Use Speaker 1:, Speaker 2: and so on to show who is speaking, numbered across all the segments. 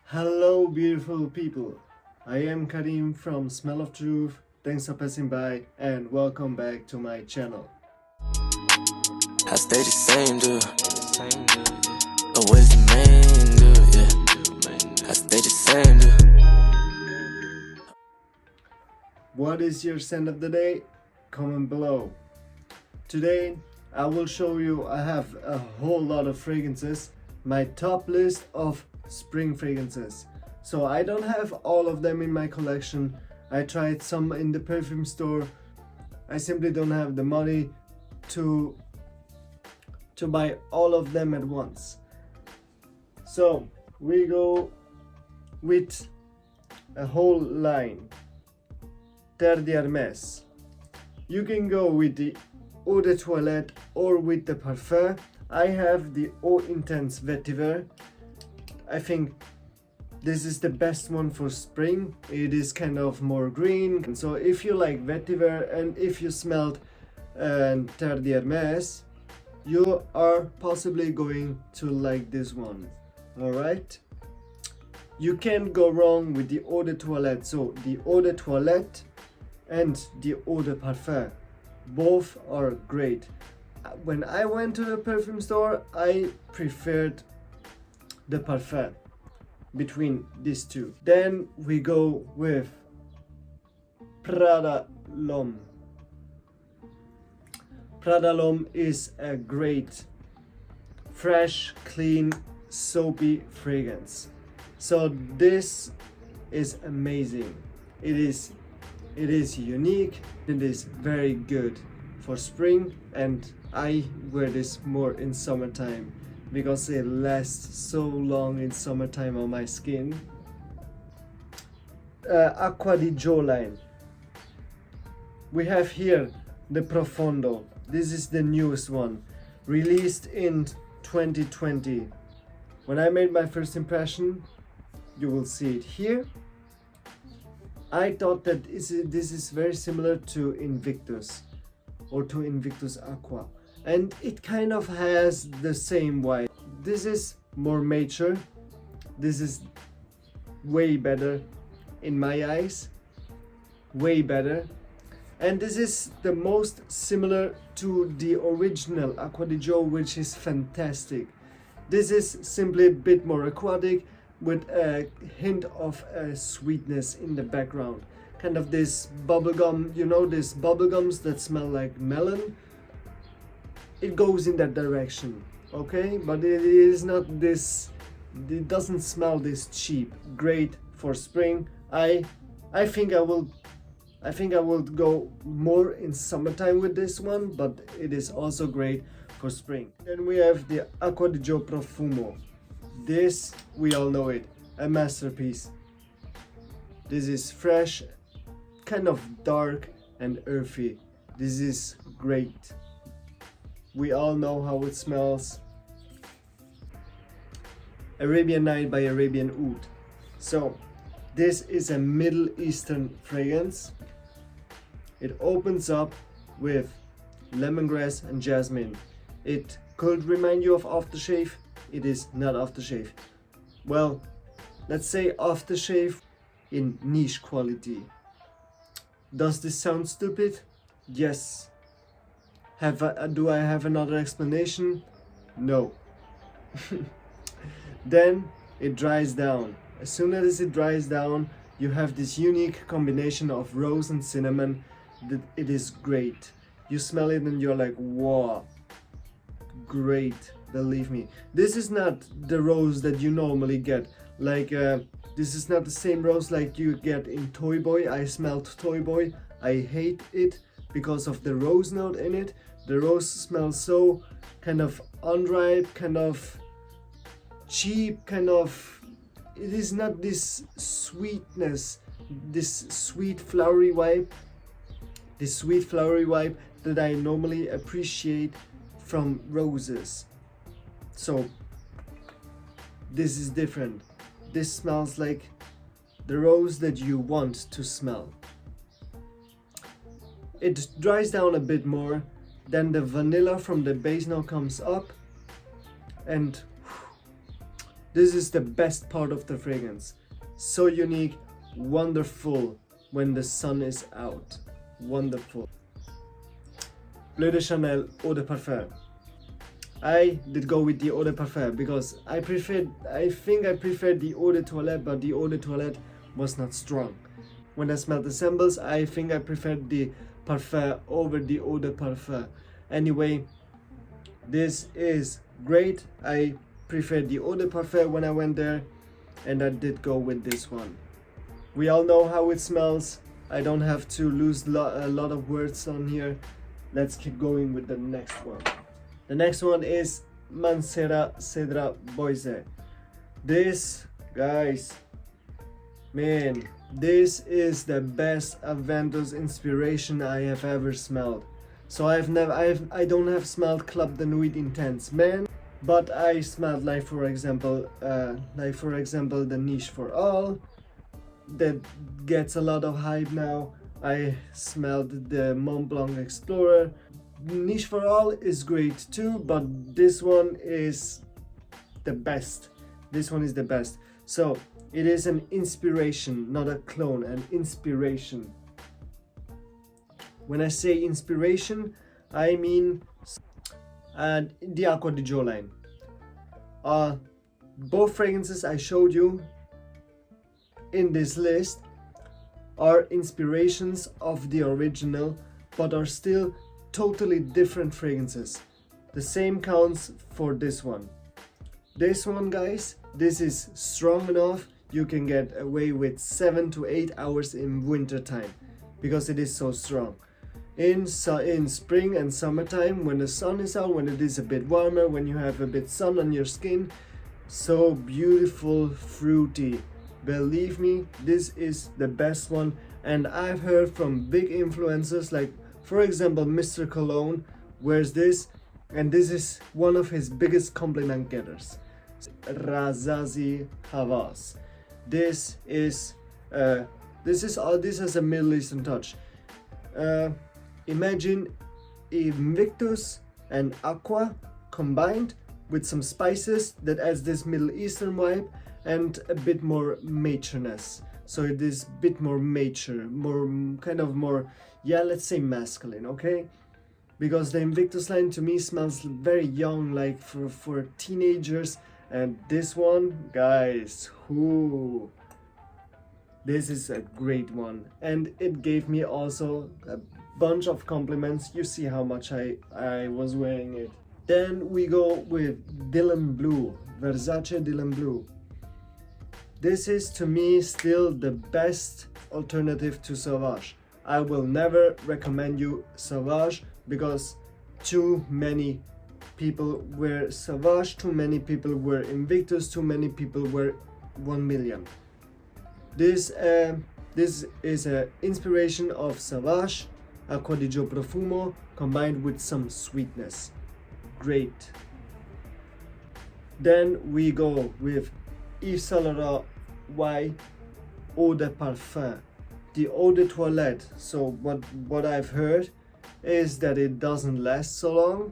Speaker 1: Hello beautiful people, I am Karim from Smell of Truth. Thanks for passing by and welcome back to my channel.
Speaker 2: I stay the same dude, always the main dude, yeah. I stay the same dude.
Speaker 1: What is your scent of the day? Comment below. Today I will show you I have a whole lot of fragrances, my top list of spring fragrances. So I don't have all of them in my collection. I tried some in the perfume store. I simply don't have the money to buy all of them at once. So we go with a whole line. Terre d'Hermès. You can go with the Eau de Toilette or with the Parfum. I have the Eau Intense Vetiver. I think this is the best one for spring. It is kind of more green. And so if you like Vetiver and if you smelled Terre d'Hermès, you are possibly going to like this one. Alright? You can't go wrong with the Eau de Toilette. So the Eau de Toilette and the Eau de Parfum, both are great. When I went to the perfume store, I preferred the Parfum between these two. Then we go with Prada L'Homme. Prada L'Homme is a great, fresh, clean, soapy fragrance. So this is amazing. It is unique. It is very good for spring, and I wear this more in summertime because it lasts so long in summertime on my skin. Acqua di Gio line. We have here the Profondo. This is the newest one, released in 2020. When I made my first impression, you will see it here. I thought that this is very similar to Invictus or to Invictus Aqua, and it kind of has the same vibe. This is more mature. This is way better in my eyes, way better. And this is the most similar to the original Acqua di Gio, which is fantastic. This is simply a bit more aquatic with a hint of sweetness in the background. Kind of this bubblegum, you know, these bubblegums that smell like melon. It goes in that direction, okay? But it is not this, it doesn't smell this cheap. Great for spring. I think I will go more in summertime with this one, but it is also great for spring. Then we have the Acqua di Gio Profumo. This, we all know it, a masterpiece. This is fresh, kind of dark and earthy. This is great. We all know how it smells. Arabian Night by Arabian Oud. So this is a Middle Eastern fragrance. It opens up with lemongrass and jasmine. It could remind you of aftershave. It is not aftershave. Well, let's say aftershave in niche quality. Does this sound stupid? Yes. Do I have another explanation? No. Then it dries down. As soon as it dries down, you have this unique combination of rose and cinnamon. That it is great. You smell it and you're like, wow, great, believe me. This is not the rose that you normally get. Like, this is not the same rose like you get in Toy Boy. I smelled Toy Boy. I hate it because of the rose note in it. The rose smells so kind of unripe, kind of cheap, kind of, it is not this sweetness, this sweet flowery vibe that I normally appreciate from roses. So this is different. This smells like the rose that you want to smell. It dries down a bit more, then the vanilla from the base note comes up, and This is the best part of the fragrance. So unique, wonderful when the sun is out. Wonderful. Bleu de Chanel Eau de Parfum. I did go with the Eau de Parfum because I think I preferred the Eau de Toilette, but the Eau de Toilette was not strong. When I smelled the samples, I think I preferred the Parfum over the Eau de Parfum. Anyway, this is great. I preferred the Eau de Parfum when I went there, and I did go with this one. We all know how it smells. I don't have to lose a lot of words on here. Let's keep going with the next one. The next one is Mancera Cedrat Boise. This, guys, man, this is the best Aventus inspiration I have ever smelled. So I don't have smelled Club de Nuit Intense, man, but I smelled like for example the Niche for All that gets a lot of hype now. I smelled the Mont Blanc Explorer. Niche for All is great too, but this one is the best. This one is the best. So it is an inspiration, not a clone, an inspiration. When I say inspiration, I mean the Acqua di Gio line. Both fragrances I showed you in this list are inspirations of the original, but are still totally different fragrances. The same counts for this one. This one, guys, this is strong enough you can get away with 7 to 8 hours in winter time because it is so strong. In spring and summertime, when the sun is out, when it is a bit warmer, when you have a bit sun on your skin, so beautiful, fruity. Believe me, this is the best one, and I've heard from big influencers like, for example, Mr. Cologne wears this, and this is one of his biggest compliment getters. Rasasi Hawas. This has a Middle Eastern touch. Imagine Invictus and Aqua combined with some spices that adds this Middle Eastern vibe and a bit more matureness. So it is a bit more mature, more, yeah, let's say masculine, okay? Because the Invictus line to me smells very young, like for teenagers, and this one, guys, whoo, this is a great one, and it gave me also a bunch of compliments. You see how much I was wearing it. Then we go with Dylan Blue, Versace Dylan Blue. This is to me still the best alternative to Sauvage. I will never recommend you Sauvage because too many people wear Sauvage, too many people wear Invictus, too many people wear 1 million. This is an inspiration of Sauvage, Acqua di Gio Profumo, combined with some sweetness. Great. Then we go with Yves Saint Laurent Y Eau de Parfum, the Eau de Toilette. So what I've heard is that it doesn't last so long,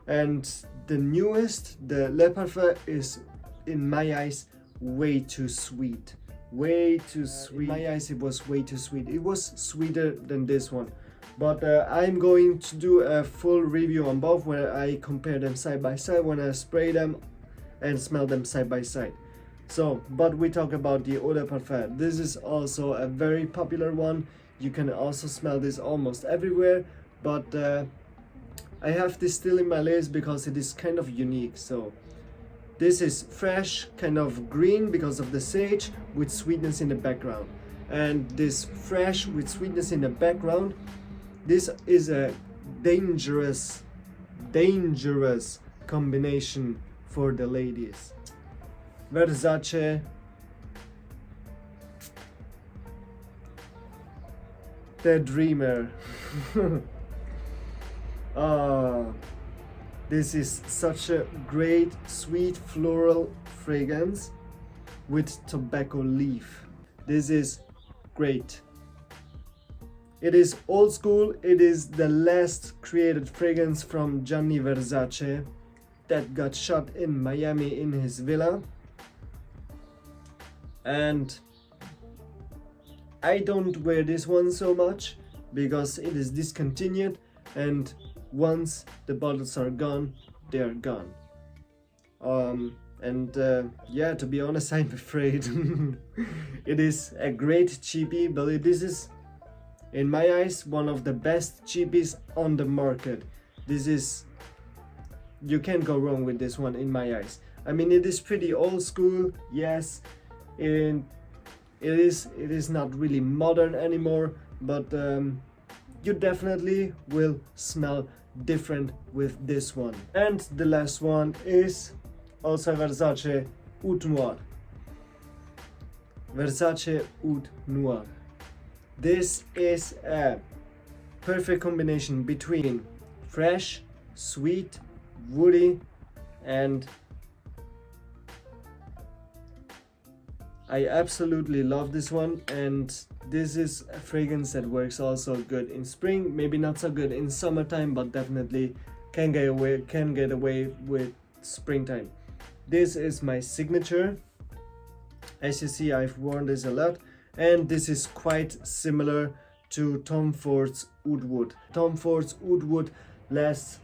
Speaker 1: and the newest, the Le Parfum, is in my eyes way too sweet. Way too sweet. In my eyes it was way too sweet. It was sweeter than this one. But I'm going to do a full review on both where I compare them side by side when I spray them and smell them side by side. So, but we talk about the Eau de Parfum. This is also a very popular one. You can also smell this almost everywhere, but I have this still in my list because it is kind of unique. So this is fresh, kind of green because of the sage with sweetness in the background. And this fresh with sweetness in the background, this is a dangerous combination for the ladies. Versace The Dreamer. This is such a great sweet floral fragrance with tobacco leaf. This is great. It is old school. It is the last created fragrance from Gianni Versace that got shot in Miami in his villa. and I don't wear this one so much because it is discontinued, and once the bottles are gone, they are gone. Yeah, to be honest, I'm afraid. It is a great cheapie, but this is, in my eyes, one of the best cheapies on the market. This is, you can't go wrong with this one in my eyes. I mean, it is pretty old school, yes, and it is not really modern anymore, but you definitely will smell different with this one. And the last one is also Versace Oud Noir. Versace Oud Noir. This is a perfect combination between fresh, sweet, woody, and I absolutely love this one, and this is a fragrance that works also good in spring, maybe not so good in summertime, but definitely can get away with springtime. This is my signature. As you see, I've worn this a lot, and this is quite similar to Tom Ford's Oud Wood. Tom Ford's Oud Wood lasts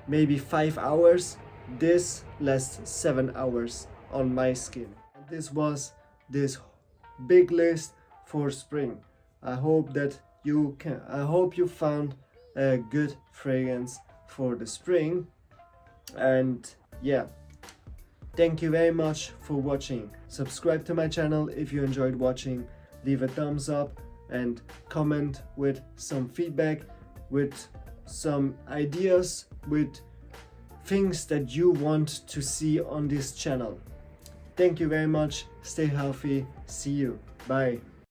Speaker 1: maybe 5 hours. This lasts 7 hours on my skin. This was this big list for spring. I hope you found a good fragrance for the spring. And yeah, thank you very much for watching. Subscribe to my channel if you enjoyed watching. Leave a thumbs up and comment with some feedback, with some ideas, with things that you want to see on this channel. Thank you very much. Stay healthy. See you. Bye.